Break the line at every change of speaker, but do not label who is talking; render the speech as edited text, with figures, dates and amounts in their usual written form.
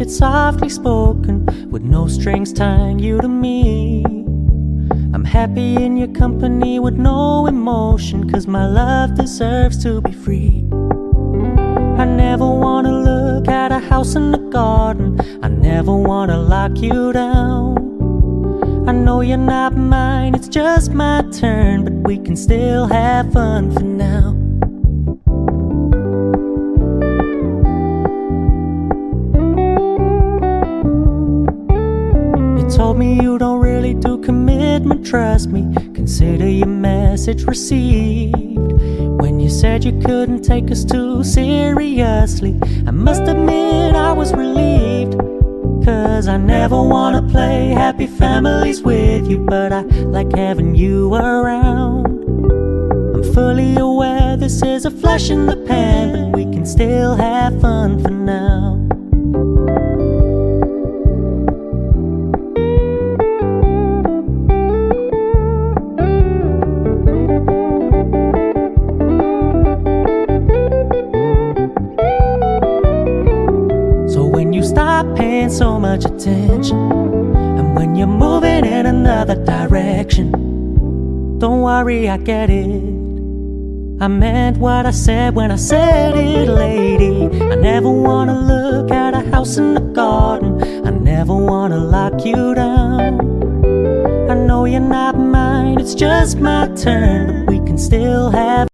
it's softly spoken, with no strings tying you to me. I'm happy in your company with no emotion, 'cause my love deserves to be free. I never wanna look at a house in the garden, I never wanna lock you down. I know you're not mine, it's just my turn, but we can still have fun for now. You told me you don't really do commitment, trust me, consider your message received. When you said you couldn't take us too seriously, I must admit I was relieved. 'Cause I never wanna play happy families with you, but I like having you around. I'm fully aware this is a flash in the pan, but we can still have fun for now. Stop paying so much attention, and when you're moving in another direction, don't worry, I get it. I meant what I said when I said it, lady. I never wanna look at a house in the garden, I never wanna lock you down. I know you're not mine, it's just my turn, but we can still have